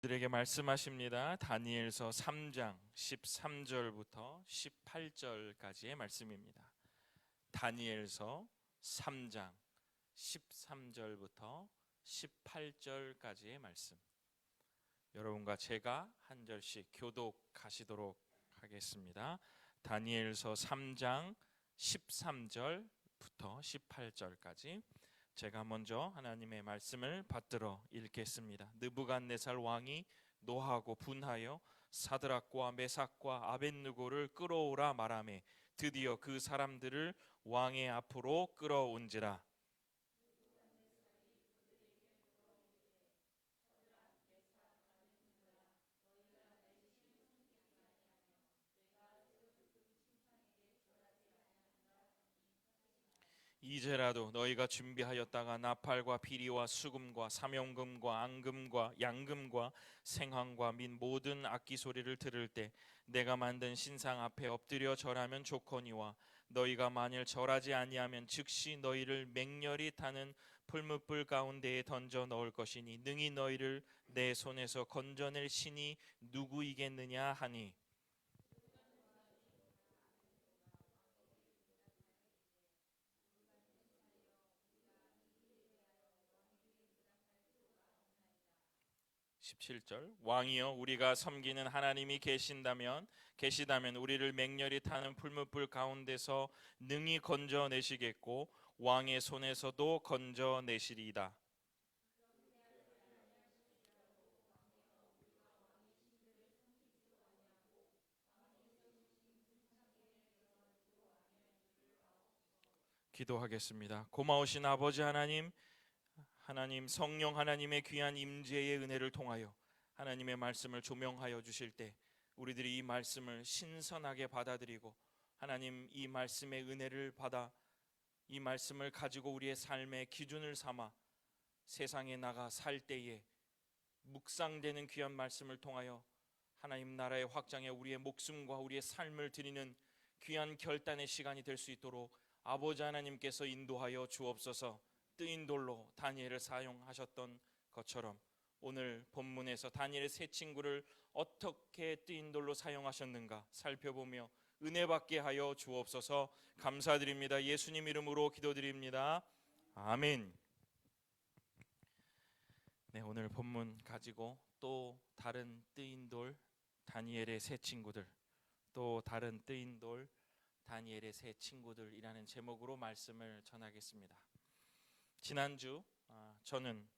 들에게 말씀하십니다. 다니엘서 3장 13절부터 18절까지의 말씀입니다. 다니엘서 3장 13절부터 18절까지의 말씀. 여러분과 제가 한 절씩 교독하시도록 하겠습니다. 다니엘서 3장 13절부터 18절까지 제가 먼저 하나님의 말씀을 받들어 읽겠습니다. 느부갓네살 왕이 노하고 분하여 사드락과 메삭과 아벳느고를 끌어오라 말하매 드디어 그 사람들을 왕의 앞으로 끌어온지라. 이제라도 너희가 준비하였다가 나팔과 비리와 수금과 사명금과 앙금과 양금과 생황과 및 모든 악기 소리를 들을 때 내가 만든 신상 앞에 엎드려 절하면 좋거니와 너희가 만일 절하지 아니하면 즉시 너희를 맹렬히 타는 풀무불 가운데에 던져 넣을 것이니 능히 너희를 내 손에서 건져낼 신이 누구이겠느냐 하니. 17절 왕이여 우리가 섬기는 하나님이 계시다면 우리를 맹렬히 타는 풀무불 가운데서 능히 건져내시겠고 왕의 손에서도 건져내시리이다. 기도하겠습니다. 고마우신 아버지 하나님, 성령 하나님의 귀한 임재의 은혜를 통하여 하나님의 말씀을 조명하여 주실 때 우리들이 이 말씀을 신선하게 받아들이고 하나님 이 말씀의 은혜를 받아 이 말씀을 가지고 우리의 삶의 기준을 삼아 세상에 나가 살 때에 묵상되는 귀한 말씀을 통하여 하나님 나라의 확장에 우리의 목숨과 우리의 삶을 드리는 귀한 결단의 시간이 될 수 있도록 아버지 하나님께서 인도하여 주옵소서. 뜨인 돌로 다니엘을 사용하셨던 것처럼 오늘 본문에서 다니엘의 세 친구를 어떻게 뜨인 돌로 사용하셨는가 살펴보며 은혜 받게 하여 주옵소서. 감사드립니다. 예수님 이름으로 기도드립니다. 아멘. 네, 오늘 본문 가지고 또 다른 뜨인 돌 다니엘의 세 친구들, 또 다른 뜨인 돌 다니엘의 세 친구들이라는 제목으로 말씀을 전하겠습니다. 지난주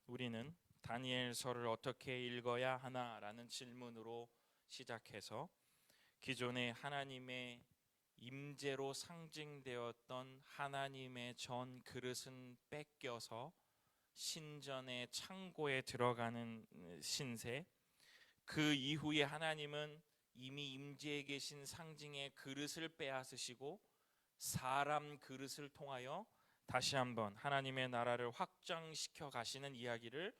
우리는 다니엘서를 어떻게 읽어야 하나라는 질문으로 시작해서 기존의 하나님의 임재로 상징되었던 하나님의 전 그릇은 뺏겨서 신전의 창고에 들어가는 신세, 그 이후에 하나님은 이미 임재에 계신 상징의 그릇을 빼앗으시고 사람 그릇을 통하여 다시 한번 하나님의 나라를 확장시켜 가시는 이야기를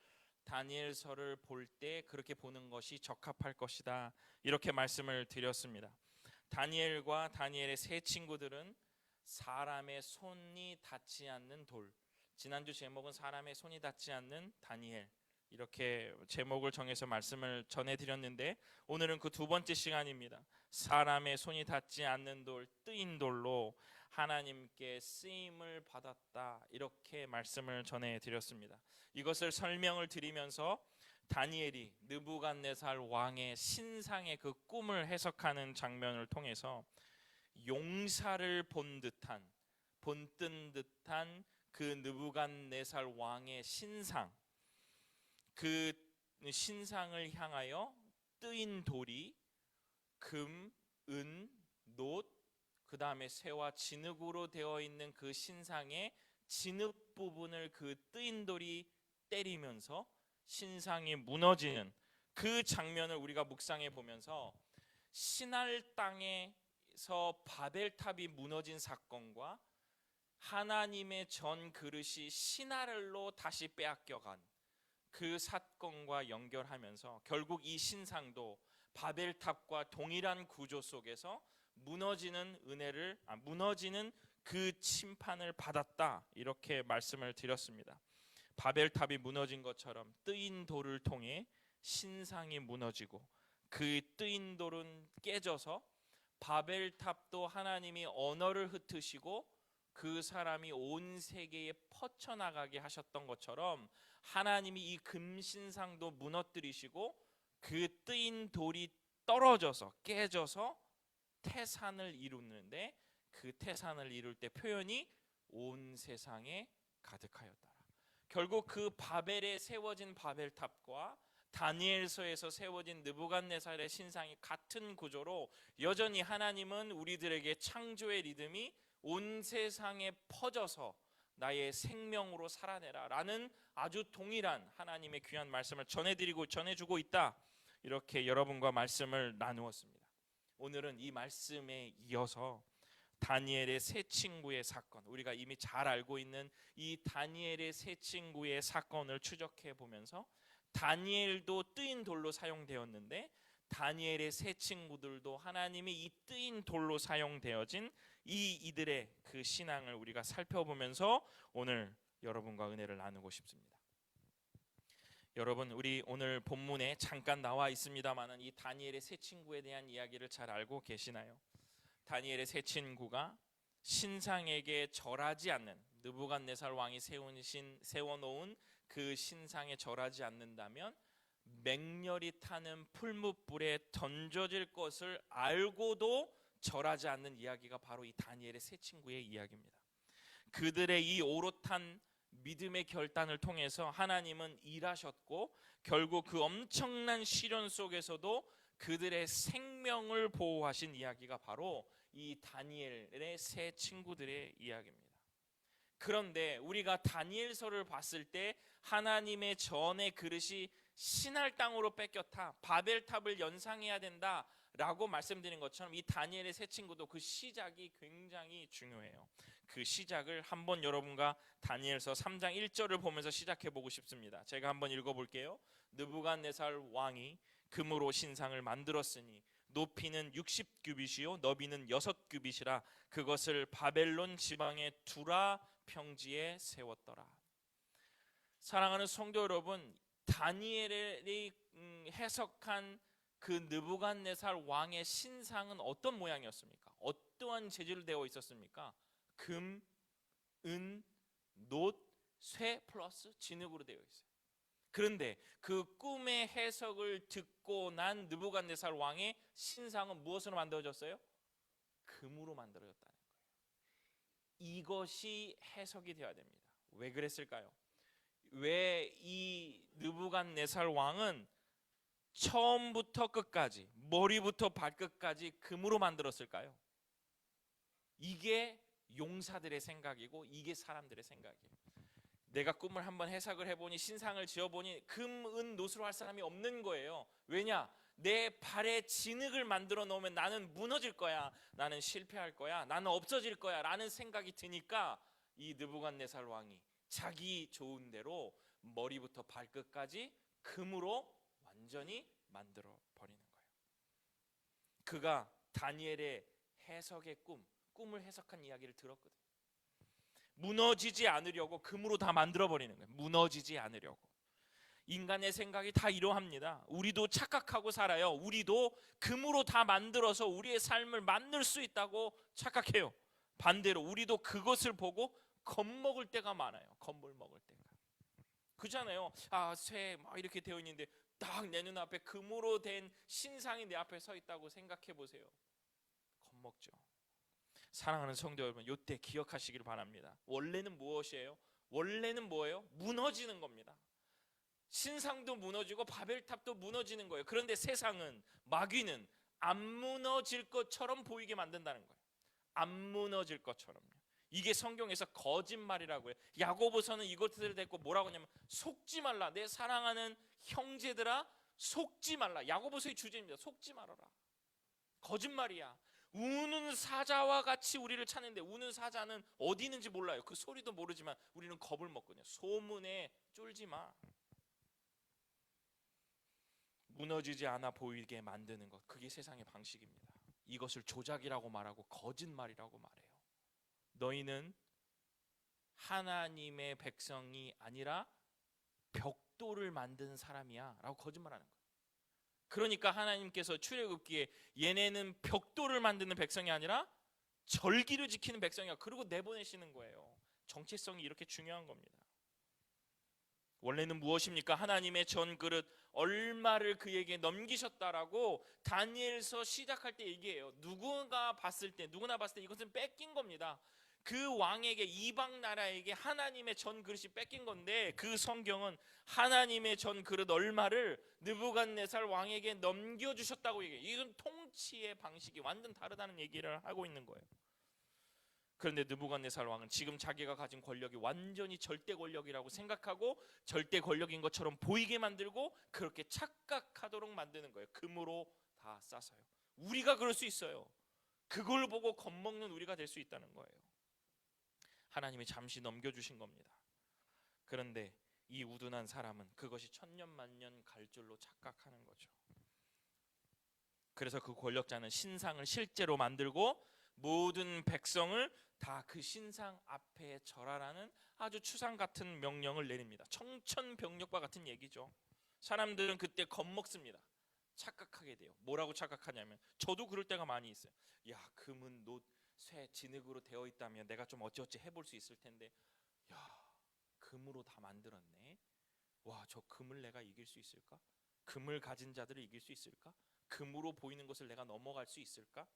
다니엘서를 볼 때 그렇게 보는 것이 적합할 것이다, 이렇게 말씀을 드렸습니다. 다니엘과 다니엘의 세 친구들은 사람의 손이 닿지 않는 돌, 지난주 제목은 사람의 손이 닿지 않는 다니엘, 이렇게 제목을 정해서 말씀을 전해드렸는데 오늘은 그 두 번째 시간입니다. 사람의 손이 닿지 않는 돌, 뜨인 돌로 하나님께 쓰임을 받았다, 이렇게 말씀을 전해드렸습니다. 이것을 설명을 드리면서 다니엘이 느부갓네살 왕의 신상의 그 꿈을 해석하는 장면을 통해서 용사를 본뜬 듯한 그 느부갓네살 왕의 신상, 그 신상을 향하여 뜨인 돌이 금, 은, 놋, 그 다음에 쇠와 진흙으로 되어 있는 그 신상의 진흙 부분을 그 뜨인 돌이 때리면서 신상이 무너지는 그 장면을 우리가 묵상해 보면서 신할 땅에서 바벨탑이 무너진 사건과 하나님의 전 그릇이 신하를로 다시 빼앗겨간 그 사건과 연결하면서 결국 이 신상도 바벨탑과 동일한 구조 속에서 무너지는 그 심판을 받았다, 이렇게 말씀을 드렸습니다. 바벨탑이 무너진 것처럼 뜨인 돌을 통해 신상이 무너지고 그 뜨인 돌은 깨져서 바벨탑도 하나님이 언어를 흩으시고 그 사람이 온 세계에 퍼쳐나가게 하셨던 것처럼 하나님이 이 금신상도 무너뜨리시고 그 뜨인 돌이 떨어져서 깨져서 태산을 이루는데, 그 태산을 이룰 때 표현이 온 세상에 가득하였더라. 결국 그 바벨에 세워진 바벨탑과 다니엘서에서 세워진 느부갓네살의 신상이 같은 구조로 여전히 하나님은 우리들에게 창조의 리듬이 온 세상에 퍼져서 나의 생명으로 살아내라 라는 아주 동일한 하나님의 귀한 말씀을 전해주고 있다, 이렇게 여러분과 말씀을 나누었습니다. 오늘은 이 말씀에 이어서 다니엘의 세 친구의 사건, 우리가 이미 잘 알고 있는 이 다니엘의 세 친구의 사건을 추적해 보면서 다니엘도 뜨인 돌로 사용되었는데 다니엘의 세 친구들도 하나님이 이 뜨인 돌로 사용되어진 이들의 그 신앙을 우리가 살펴보면서 오늘 여러분과 은혜를 나누고 싶습니다. 여러분, 우리 오늘 본문에 잠깐 나와 있습니다만은 이 다니엘의 세 친구에 대한 이야기를 잘 알고 계시나요? 다니엘의 세 친구가 신상에게 절하지 않는, 느부갓네살 왕이 세워놓은 그 신상에 절하지 않는다면 맹렬히 타는 풀무불에 던져질 것을 알고도 절하지 않는 이야기가 바로 이 다니엘의 세 친구의 이야기입니다. 그들의 이 오롯한 믿음의 결단을 통해서 하나님은 일하셨고 결국 그 엄청난 시련 속에서도 그들의 생명을 보호하신 이야기가 바로 이 다니엘의 세 친구들의 이야기입니다. 그런데 우리가 다니엘서를 봤을 때 하나님의 전의 그릇이 신할 땅으로 뺏겼다, 바벨탑을 연상해야 된다 라고 말씀드린 것처럼 이 다니엘의 세 친구도 그 시작이 굉장히 중요해요. 그 시작을 한번 여러분과 다니엘서 3장 1절을 보면서 시작해 보고 싶습니다. 제가 한번 읽어볼게요. 느부갓네살 왕이 금으로 신상을 만들었으니 높이는 60규빗이요 너비는 6규빗이라 그것을 바벨론 지방의 두라 평지에 세웠더라. 사랑하는 성도 여러분, 다니엘이 해석한 그 느부갓네살 왕의 신상은 어떤 모양이었습니까? 어떠한 재질로 되어 있었습니까? 금, 은, 놋, 쇠 플러스 진흙으로 되어 있어요. 그런데 그 꿈의 해석을 듣고 난 느부갓네살 왕의 신상은 무엇으로 만들어졌어요? 금으로 만들어졌다는 거예요. 이것이 해석이 되어야 됩니다. 왜 그랬을까요? 왜 이 느부갓네살 왕은 처음부터 끝까지, 머리부터 발끝까지 금으로 만들었을까요? 이게 용사들의 생각이고 이게 사람들의 생각이에요. 내가 꿈을 한번 해석을 해보니, 신상을 지어보니 금, 은, 놋으로 할 사람이 없는 거예요. 왜냐? 내 발에 진흙을 만들어 놓으면 나는 무너질 거야, 나는 실패할 거야, 나는 없어질 거야 라는 생각이 드니까 이 느부갓네살 왕이 자기 좋은 대로 머리부터 발끝까지 금으로 완전히 만들어 버리는 거예요. 그가 다니엘의 해석의 꿈을 해석한 이야기를 들었거든요. 무너지지 않으려고 금으로 다 만들어 버리는 거예요. 무너지지 않으려고. 인간의 생각이 다 이러합니다. 우리도 착각하고 살아요. 우리도 금으로 다 만들어서 우리의 삶을 만들 수 있다고 착각해요. 반대로 우리도 그것을 보고 겁먹을 때가 많아요. 겁을 먹을 때가. 그잖아요. 쇠 막 이렇게 되어 있는데 딱 내 눈앞에 금으로 된 신상이 내 앞에 서 있다고 생각해 보세요. 겁먹죠. 사랑하는 성도 여러분, 이때 기억하시길 바랍니다. 원래는 무엇이에요? 원래는 뭐예요? 무너지는 겁니다. 신상도 무너지고 바벨탑도 무너지는 거예요. 그런데 세상은, 마귀는 안 무너질 것처럼 보이게 만든다는 거예요. 안 무너질 것처럼요. 이게 성경에서 거짓말이라고 해요. 야고보서는 이것들을 데리고 뭐라고 하냐면 속지 말라. 내 사랑하는 형제들아 속지 말라. 야고보서의 주제입니다. 속지 말아라. 거짓말이야. 우는 사자와 같이 우리를 찾는데, 우는 사자는 어디 있는지 몰라요. 그 소리도 모르지만 우리는 겁을 먹거든요. 소문에 쫄지 마. 무너지지 않아 보이게 만드는 것, 그게 세상의 방식입니다. 이것을 조작이라고 말하고 거짓말이라고 말해요. 너희는 하나님의 백성이 아니라 벽돌을 만든 사람이야 라고 거짓말하는 거예요. 그러니까 하나님께서 출애굽기에 얘네는 벽돌을 만드는 백성이 아니라 절기를 지키는 백성이야, 그리고 내보내시는 거예요. 정체성이 이렇게 중요한 겁니다. 원래는 무엇입니까? 하나님의 전그릇 얼마를 그에게 넘기셨다라고 다니엘서 시작할 때 얘기해요. 누구나 봤을 때 이것은 뺏긴 겁니다. 그 왕에게, 이방 나라에게 하나님의 전그릇이 뺏긴 건데, 그 성경은 하나님의 전그릇 얼마를 느부갓네살 왕에게 넘겨주셨다고 얘기해요. 이건 통치의 방식이 완전 다르다는 얘기를 하고 있는 거예요. 그런데 느부갓네살 왕은 지금 자기가 가진 권력이 완전히 절대 권력이라고 생각하고 절대 권력인 것처럼 보이게 만들고 그렇게 착각하도록 만드는 거예요. 금으로 다 싸서요. 우리가 그럴 수 있어요. 그걸 보고 겁먹는 우리가 될 수 있다는 거예요. 하나님이 잠시 넘겨주신 겁니다. 그런데 이 우둔한 사람은 그것이 천년만년 갈 줄로 착각하는 거죠. 그래서 그 권력자는 신상을 실제로 만들고 모든 백성을 다 그 신상 앞에 절하라는 아주 추상 같은 명령을 내립니다. 청천벽력과 같은 얘기죠. 사람들은 그때 겁먹습니다. 착각하게 돼요. 뭐라고 착각하냐면, 저도 그럴 때가 많이 있어요. 야, 금은 노, 쇠, 진흙으로 되어 있다면 내가 좀 어찌어찌 해볼 수 있을 텐데, 야, 금으로 다 만들었네. 와, 저 금을 내가 이길 수 있을까? 금을 가진 자들을 이길 수 있을까? 금으로 보이는 것을 내가 넘어갈 수 있을까?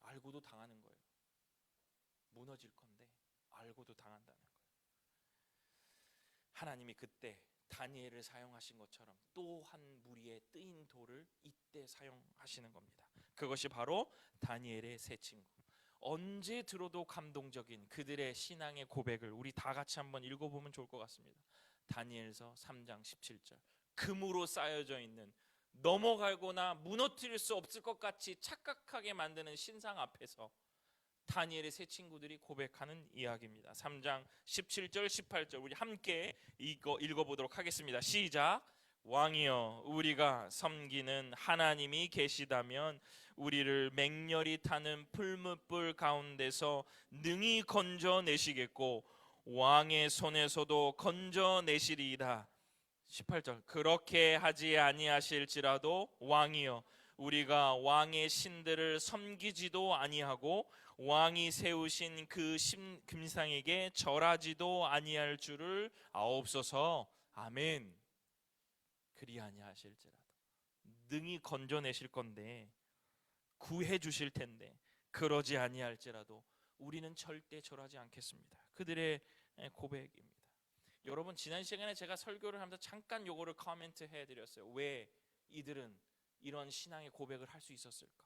알고도 당하는 거예요. 무너질 건데 알고도 당한다는 거예요. 하나님이 그때 다니엘을 사용하신 것처럼 또 한 무리의 뜨인 돌을 이때 사용하시는 겁니다. 그것이 바로 다니엘의 세 친구. 언제 들어도 감동적인 그들의 신앙의 고백을 우리 다 같이 한번 읽어보면 좋을 것 같습니다. 다니엘서 3장 17절. 금으로 쌓여져 있는, 넘어가거나 무너뜨릴 수 없을 것 같이 착각하게 만드는 신상 앞에서 다니엘의 세 친구들이 고백하는 이야기입니다. 3장 17절 18절 우리 함께 읽어보도록 하겠습니다. 시작. 왕이여, 우리가 섬기는 하나님이 계시다면 우리를 맹렬히 타는 풀무불 가운데서 능히 건져내시겠고 왕의 손에서도 건져내시리이다. 18절. 그렇게 하지 아니하실지라도 왕이여, 우리가 왕의 신들을 섬기지도 아니하고 왕이 세우신 그 금상에게 절하지도 아니할 줄을 아옵소서. 아멘. 그리 아니하실지라도, 능히 건져내실 건데, 구해 주실 텐데, 그러지 아니할지라도 우리는 절대 절하지 않겠습니다. 그들의 고백입니다. 여러분, 지난 시간에 제가 설교를 하면서 잠깐 요거를 코멘트 해드렸어요. 왜 이들은 이런 신앙의 고백을 할 수 있었을까?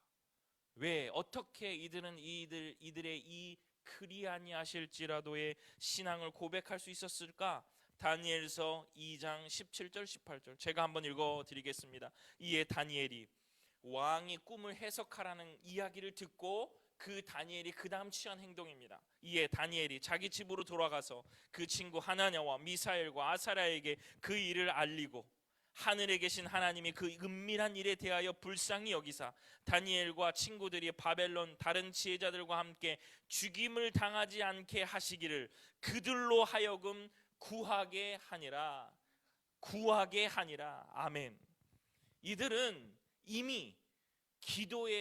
왜, 어떻게 이들은 이들의 이 그리 아니하실지라도의 신앙을 고백할 수 있었을까? 다니엘서 2장 17절 18절 제가 한번 읽어드리겠습니다. 이에 다니엘이 왕이 꿈을 해석하라는 이야기를 듣고 그 다니엘이 그 다음 취한 행동입니다. 이에 다니엘이 자기 집으로 돌아가서 그 친구 하나냐와 미사엘과 아사랴에게 그 일을 알리고 하늘에 계신 하나님이 그 은밀한 일에 대하여 불쌍히 여기사 다니엘과 친구들이 바벨론 다른 지혜자들과 함께 죽임을 당하지 않게 하시기를 그들로 하여금 구하게 하니라. 구하게 하니라. 아멘. 이들은 이미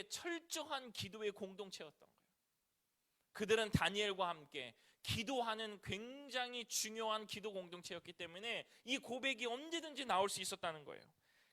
철저한 기도의 공동체였던 거예요. 그들은 다니엘과 함께 기도하는 굉장히 중요한 기도 공동체였기 때문에 이 고백이 언제든지 나올 수 있었다는 거예요.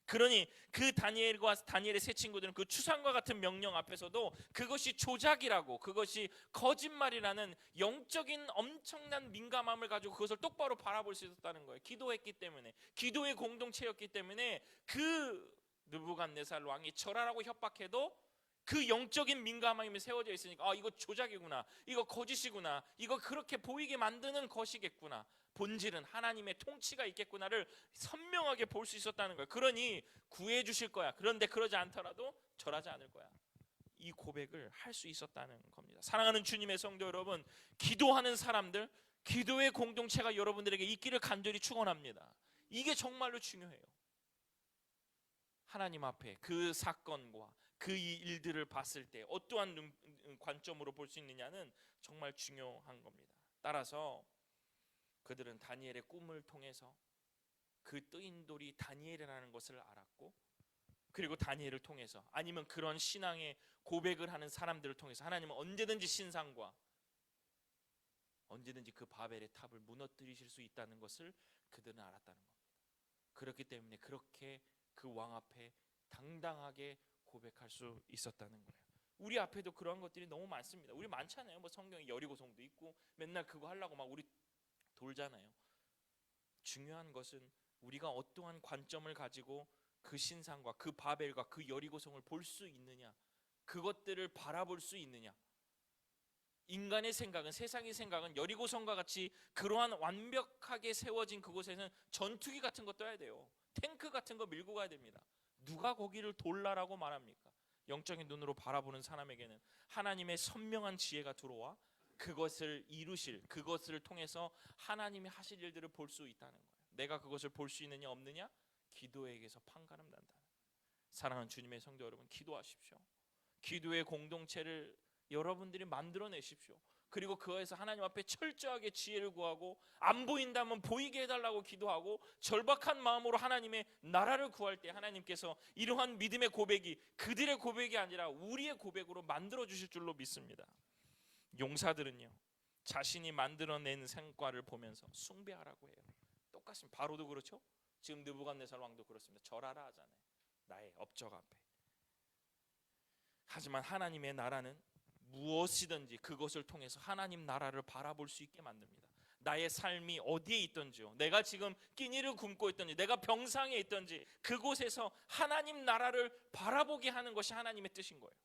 그러니 그 다니엘과 다니엘의 세 친구들은 그 추상과 같은 명령 앞에서도 그것이 조작이라고, 그것이 거짓말이라는 영적인 엄청난 민감함을 가지고 그것을 똑바로 바라볼 수 있었다는 거예요. 기도했기 때문에, 기도의 공동체였기 때문에 그 느부갓네살 왕이 절하라고 협박해도 그 영적인 민감함이 세워져 있으니까 이거 조작이구나, 이거 거짓이구나, 이거 그렇게 보이게 만드는 것이겠구나, 본질은 하나님의 통치가 있겠구나를 선명하게 볼 수 있었다는 거예요. 그러니 구해 주실 거야. 그런데 그러지 않더라도 절하지 않을 거야. 이 고백을 할 수 있었다는 겁니다. 사랑하는 주님의 성도 여러분, 기도하는 사람들, 기도의 공동체가 여러분들에게 있기를 간절히 축원합니다. 이게 정말로 중요해요. 하나님 앞에 그 사건과 그 일들을 봤을 때 어떠한 관점으로 볼 수 있느냐는 정말 중요한 겁니다. 따라서 그들은 다니엘의 꿈을 통해서 그 뜨인 돌이 다니엘이라는 것을 알았고, 그리고 다니엘을 통해서, 아니면 그런 신앙의 고백을 하는 사람들을 통해서 하나님은 언제든지 신상과 언제든지 그 바벨의 탑을 무너뜨리실 수 있다는 것을 그들은 알았다는 겁니다. 그렇기 때문에 그렇게 그 왕 앞에 당당하게 고백할 수 있었다는 거예요. 우리 앞에도 그런 것들이 너무 많습니다. 우리 많잖아요. 뭐 성경에 여리고성도 있고 맨날 그거 하려고 막 우리 돌잖아요. 중요한 것은 우리가 어떠한 관점을 가지고 그 신상과 그 바벨과 그 여리고성을 볼 수 있느냐, 그것들을 바라볼 수 있느냐. 인간의 생각은, 세상의 생각은 여리고성과 같이 그러한 완벽하게 세워진 그곳에는 전투기 같은 거 떠야 돼요. 탱크 같은 거 밀고 가야 됩니다. 누가 거기를 돌라라고 말합니까? 영적인 눈으로 바라보는 사람에게는 하나님의 선명한 지혜가 들어와 그것을 이루실, 그것을 통해서 하나님이 하실 일들을 볼 수 있다는 거예요. 내가 그것을 볼 수 있느냐 없느냐? 기도에게서 판가름 난다는 거예요. 사랑하는 주님의 성도 여러분, 기도하십시오. 기도의 공동체를 여러분들이 만들어내십시오. 그리고 그에서 하나님 앞에 철저하게 지혜를 구하고, 안 보인다면 보이게 해달라고 기도하고, 절박한 마음으로 하나님의 나라를 구할 때 하나님께서 이러한 믿음의 고백이 그들의 고백이 아니라 우리의 고백으로 만들어 주실 줄로 믿습니다. 용사들은요, 자신이 만들어낸 성과를 보면서 숭배하라고 해요. 똑같습니다. 바로도 그렇죠. 지금 느부갓네살 왕도 그렇습니다. 절하라 하잖아요. 나의 업적 앞에. 하지만 하나님의 나라는 무엇이든지 그것을 통해서 하나님 나라를 바라볼 수 있게 만듭니다. 나의 삶이 어디에 있든지요, 내가 지금 끼니를 굶고 있든지 내가 병상에 있든지 그곳에서 하나님 나라를 바라보게 하는 것이 하나님의 뜻인 거예요.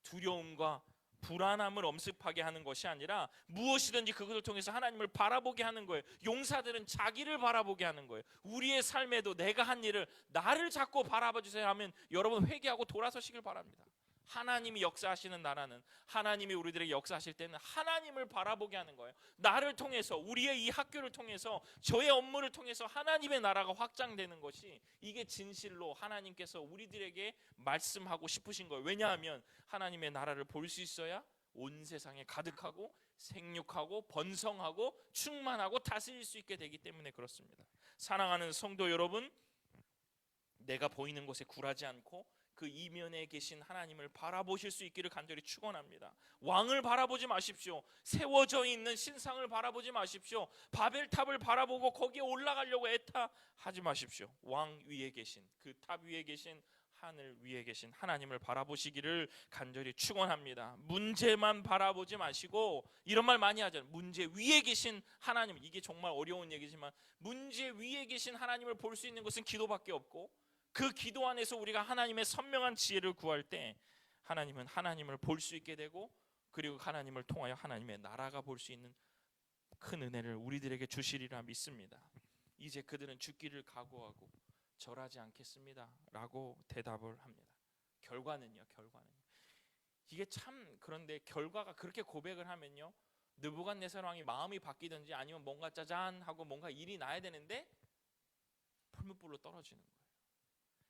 두려움과 불안함을 엄습하게 하는 것이 아니라 무엇이든지 그것을 통해서 하나님을 바라보게 하는 거예요. 용사들은 자기를 바라보게 하는 거예요. 우리의 삶에도 내가 한 일을 나를 자꾸 바라봐 주세요 하면 여러분 회개하고 돌아서시길 바랍니다. 하나님이 역사하시는 나라는, 하나님이 우리들에게 역사하실 때는 하나님을 바라보게 하는 거예요. 나를 통해서, 우리의 이 학교를 통해서, 저의 업무를 통해서 하나님의 나라가 확장되는 것이, 이게 진실로 하나님께서 우리들에게 말씀하고 싶으신 거예요. 왜냐하면 하나님의 나라를 볼 수 있어야 온 세상에 가득하고 생육하고 번성하고 충만하고 다스릴 수 있게 되기 때문에 그렇습니다. 사랑하는 성도 여러분, 내가 보이는 곳에 굴하지 않고 그 이면에 계신 하나님을 바라보실 수 있기를 간절히 축원합니다. 왕을 바라보지 마십시오. 세워져 있는 신상을 바라보지 마십시오. 바벨탑을 바라보고 거기에 올라가려고 애타하지 마십시오. 왕 위에 계신, 그 탑 위에 계신, 하늘 위에 계신 하나님을 바라보시기를 간절히 축원합니다. 문제만 바라보지 마시고, 이런 말 많이 하잖아요. 문제 위에 계신 하나님. 이게 정말 어려운 얘기지만 문제 위에 계신 하나님을 볼 수 있는 것은 기도밖에 없고, 그 기도 안에서 우리가 하나님의 선명한 지혜를 구할 때 하나님은 하나님을 볼 수 있게 되고, 그리고 하나님을 통하여 하나님의 나라가 볼 수 있는 큰 은혜를 우리들에게 주시리라 믿습니다. 이제 그들은 죽기를 각오하고 절하지 않겠습니다 라고 대답을 합니다. 결과는요, 이게 참, 그런데 결과가 그렇게 고백을 하면요, 느부갓네살 왕이 마음이 바뀌든지 아니면 뭔가 짜잔 하고 뭔가 일이 나야 되는데 풀무불로 떨어지는 거예요.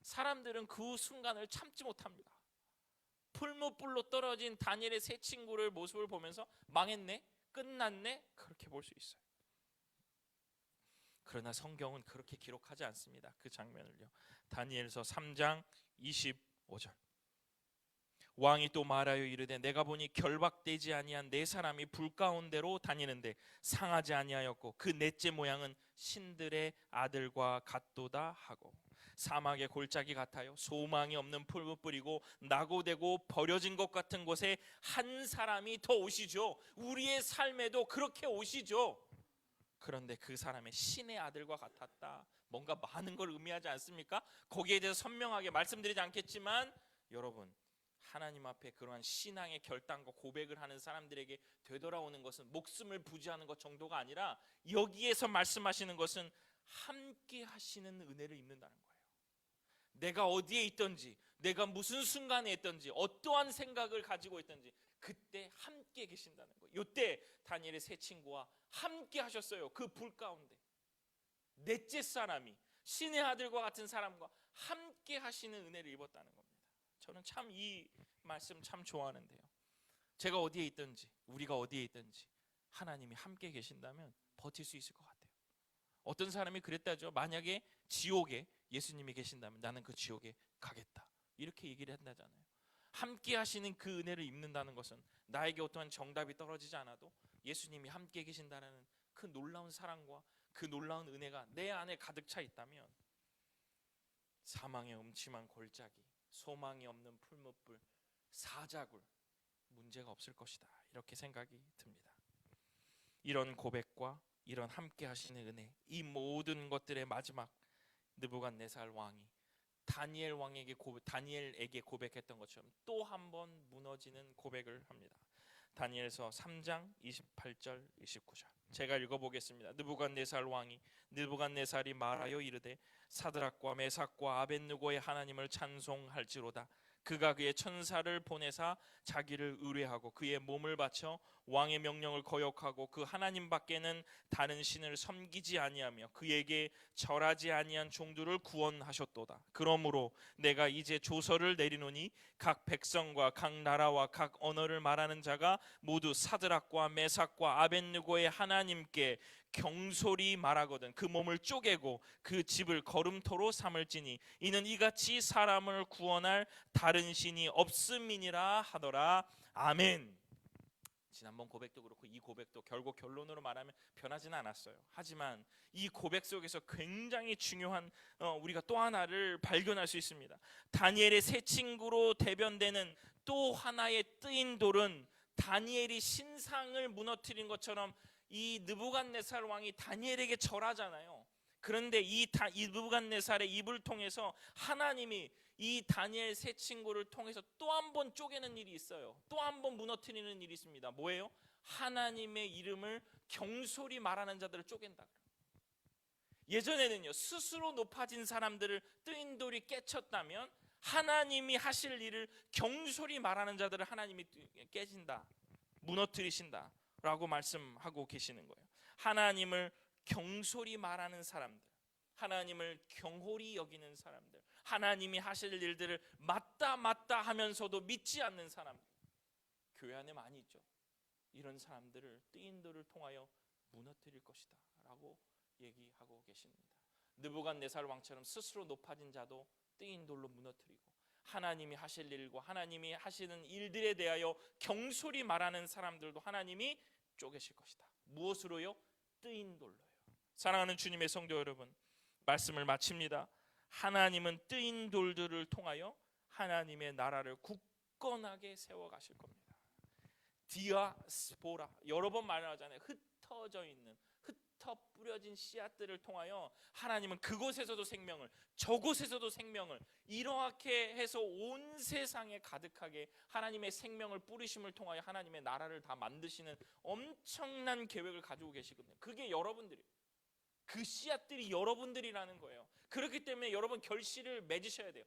사람들은 그 순간을 참지 못합니다. 풀무불로 떨어진 다니엘의 세 친구를 모습을 보면서 망했네, 끝났네, 그렇게 볼 수 있어요. 그러나 성경은 그렇게 기록하지 않습니다. 그 장면을요. 다니엘서 3장 25절. 왕이 또 말하여 이르되 내가 보니 결박되지 아니한 네 사람이 불 가운데로 다니는데 상하지 아니하였고 그 넷째 모양은 신들의 아들과 같도다 하고, 사막의 골짜기 같아요. 소망이 없는 풀무불이고 낙오되고 버려진 것 같은 곳에 한 사람이 더 오시죠. 우리의 삶에도 그렇게 오시죠. 그런데 그 사람의 신의 아들과 같았다. 뭔가 많은 걸 의미하지 않습니까? 거기에 대해서 선명하게 말씀드리지 않겠지만, 여러분, 하나님 앞에 그러한 신앙의 결단과 고백을 하는 사람들에게 되돌아오는 것은 목숨을 부지하는 것 정도가 아니라, 여기에서 말씀하시는 것은 함께 하시는 은혜를 입는다는 거예요. 내가 어디에 있든지, 내가 무슨 순간에 있든지, 어떠한 생각을 가지고 있든지 그때 함께 계신다는 거예요. 이때 다니엘의 세 친구와 함께 하셨어요. 그 불 가운데 넷째 사람이 신의 아들과 같은 사람과 함께 하시는 은혜를 입었다는 겁니다. 저는 참 이 말씀 참 좋아하는데요. 제가 어디에 있든지, 우리가 어디에 있든지 하나님이 함께 계신다면 버틸 수 있을 것 같아요. 어떤 사람이 그랬다죠. 만약에 지옥에 예수님이 계신다면 나는 그 지옥에 가겠다, 이렇게 얘기를 한다잖아요. 함께 하시는 그 은혜를 입는다는 것은 나에게 어떠한 정답이 떨어지지 않아도 예수님이 함께 계신다는 그 놀라운 사랑과 그 놀라운 은혜가 내 안에 가득 차 있다면 사망의 음침한 골짜기, 소망이 없는 풀무불, 사자굴, 문제가 없을 것이다, 이렇게 생각이 듭니다. 이런 고백과 이런 함께 하시는 은혜, 이 모든 것들의 마지막, 느부갓네살 왕이 다니엘에게 고백했던 것처럼 또 한 번 무너지는 고백을 합니다. 다니엘서 3장 28절 29절 제가 읽어보겠습니다. 느부갓네살이 말하여 이르되 사드락과 메삭과 아벳느고의 하나님을 찬송할지로다. 그가 그의 천사를 보내사 자기를 의뢰하고 그의 몸을 바쳐 왕의 명령을 거역하고 그 하나님 밖에는 다른 신을 섬기지 아니하며 그에게 절하지 아니한 종들을 구원하셨도다. 그러므로 내가 이제 조서를 내리노니 각 백성과 각 나라와 각 언어를 말하는 자가 모두 사드락과 메삭과 아벳느고의 하나님께 경솔히 말하거든 그 몸을 쪼개고 그 집을 거름토로 삼을지니 이는 이같이 사람을 구원할 다른 신이 없음이니라 하더라. 아멘. 지난번 고백도 그렇고 이 고백도 결국 결론으로 말하면 변하지는 않았어요. 하지만 이 고백 속에서 굉장히 중요한 우리가 또 하나를 발견할 수 있습니다. 다니엘의 새 친구로 대변되는 또 하나의 뜨인 돌은 다니엘이 신상을 무너뜨린 것처럼 이 느부갓네살 왕이 다니엘에게 절하잖아요. 그런데 이 느부갓네살의 입을 통해서 하나님이 이 다니엘 새 친구를 통해서 또 한 번 쪼개는 일이 있어요. 또 한 번 무너뜨리는 일이 있습니다. 뭐예요? 하나님의 이름을 경솔히 말하는 자들을 쪼갠다. 예전에는요, 스스로 높아진 사람들을 뜨인 돌이 깨쳤다면 하나님이 하실 일을 경솔히 말하는 자들을 하나님이 깨진다, 무너뜨리신다 라고 말씀하고 계시는 거예요. 하나님을 경솔히 말하는 사람들, 하나님을 경홀히 여기는 사람들, 하나님이 하실 일들을 맞다 하면서도 믿지 않는 사람들, 교회 안에 많이 있죠. 이런 사람들을 뜨인 돌을 통하여 무너뜨릴 것이다 라고 얘기하고 계십니다. 느부갓네살 왕처럼 스스로 높아진 자도 뜨인 돌로 무너뜨리고 하나님이 하실 일과 하나님이 하시는 일들에 대하여 경솔히 말하는 사람들도 하나님이 쪼개실 것이다. 무엇으로요? 뜨인 돌로요. 사랑하는 주님의 성도 여러분, 말씀을 마칩니다. 하나님은 뜨인 돌들을 통하여 하나님의 나라를 굳건하게 세워가실 겁니다. 디아스포라, 여러 번 말하잖아요. 흩어져 있는, 흩어 뿌려진 씨앗들을 통하여 하나님은 그곳에서도 생명을, 저곳에서도 생명을, 이렇게 해서 온 세상에 가득하게 하나님의 생명을 뿌리심을 통하여 하나님의 나라를 다 만드시는 엄청난 계획을 가지고 계시거든요. 그게 여러분들이에요. 그 씨앗들이 여러분들이라는 거예요. 그렇기 때문에 여러분 결실을 맺으셔야 돼요.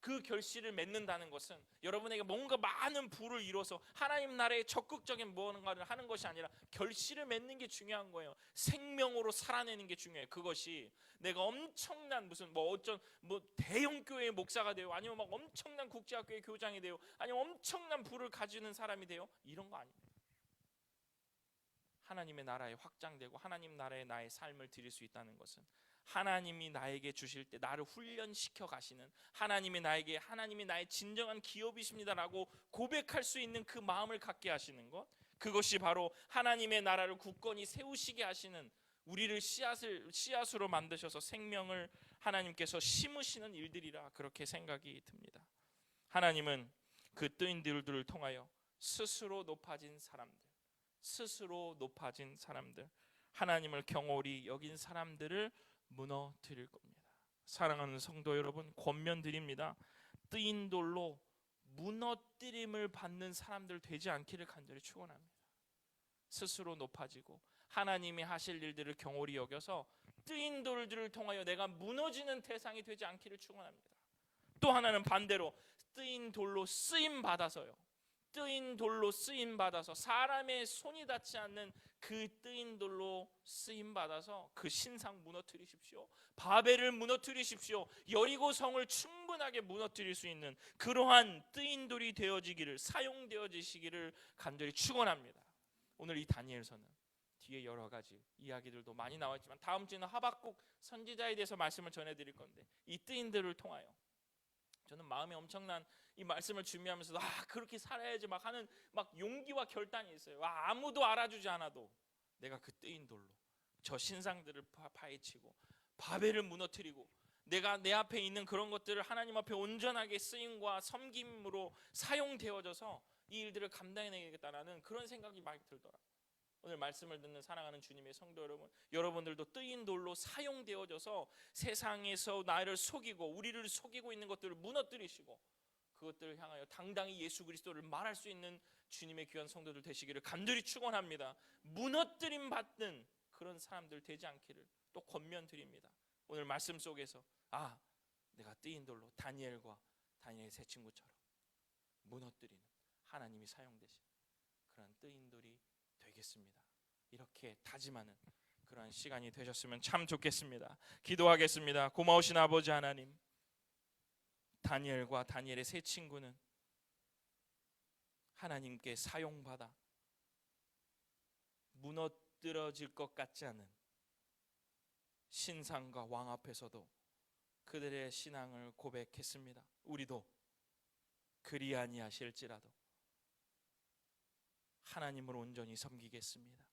그 결실을 맺는다는 것은 여러분에게 뭔가 많은 부를 이뤄서 하나님 나라의 적극적인 무언가를 하는 것이 아니라 결실을 맺는 게 중요한 거예요. 생명으로 살아내는 게 중요해요. 그것이 내가 엄청난 무슨 대형 교회의 목사가 되요, 아니면 막 엄청난 국제학교의 교장이 되요, 아니면 엄청난 부를 가지는 사람이 되요, 이런 거 아닙니다. 하나님의 나라에 확장되고 하나님 나라에 나의 삶을 드릴 수 있다는 것은 하나님이 나에게 주실 때 나를 훈련시켜 가시는, 하나님이 나의 진정한 기업이십니다라고 고백할 수 있는 그 마음을 갖게 하시는 것, 그것이 바로 하나님의 나라를 굳건히 세우시게 하시는, 우리를 씨앗으로 만드셔서 생명을 하나님께서 심으시는 일들이라 그렇게 생각이 듭니다. 하나님은 그 뜨인 들들을 통하여 스스로 높아진 사람들, 하나님을 경홀히 여긴 사람들을 무너뜨릴 겁니다. 사랑하는 성도 여러분, 권면드립니다. 뜨인 돌로 무너뜨림을 받는 사람들 되지 않기를 간절히 축원합니다. 스스로 높아지고 하나님이 하실 일들을 경홀히 여겨서 뜨인 돌들을 통하여 내가 무너지는 대상이 되지 않기를 축원합니다. 또 하나는 반대로 뜨인 돌로 쓰임 받아서요, 뜨인 돌로 쓰임 받아서 사람의 손이 닿지 않는 그 뜨인 돌로 쓰임 받아서 그 신상 무너뜨리십시오. 바벨을 무너뜨리십시오. 여리고 성을 충분하게 무너뜨릴 수 있는 그러한 뜨인 돌이 되어지기를, 사용되어지시기를 간절히 축원합니다. 오늘 이 다니엘서는 뒤에 여러 가지 이야기들도 많이 나왔지만 다음 주에는 하박국 선지자에 대해서 말씀을 전해드릴 건데, 이 뜨인들을 통하여 저는 마음에 엄청난 이 말씀을 준비하면서 그렇게 살아야지 막 하는 막 용기와 결단이 있어요. 아무도 알아주지 않아도 내가 그 뜨인 돌로 저 신상들을 파헤치고 바벨을 무너뜨리고 내가 내 앞에 있는 그런 것들을 하나님 앞에 온전하게 쓰임과 섬김으로 사용되어져서 이 일들을 감당해내겠다라는 그런 생각이 많이 들더라고요. 오늘 말씀을 듣는 사랑하는 주님의 성도 여러분, 여러분들도 뜨인 돌로 사용되어져서 세상에서 나를 속이고 우리를 속이고 있는 것들을 무너뜨리시고 그것들을 향하여 당당히 예수 그리스도를 말할 수 있는 주님의 귀한 성도들 되시기를 간절히 축원합니다. 무너뜨림 받는 그런 사람들 되지 않기를 또 권면드립니다. 오늘 말씀 속에서 내가 뜨인 돌로 다니엘과 다니엘의 세 친구처럼 무너뜨리는 하나님이 사용되신 그런 뜨인 돌이 되겠습니다. 이렇게 다짐하는 그러한 시간이 되셨으면 참 좋겠습니다. 기도하겠습니다. 고마우신 아버지 하나님, 다니엘과 다니엘의 세 친구는 하나님께 사용받아 무너뜨려질 것 같지 않은 신상과 왕 앞에서도 그들의 신앙을 고백했습니다. 우리도 그리 아니하실지라도 하나님을 온전히 섬기겠습니다.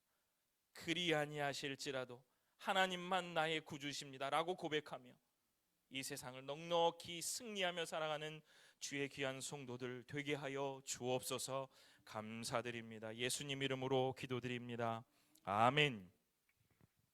그리 아니하실지라도 하나님만 나의 구주십니다 라고 고백하며 이 세상을 넉넉히 승리하며 살아가는 주의 귀한 성도들 되게 하여 주옵소서. 감사드립니다. 예수님 이름으로 기도드립니다. 아멘.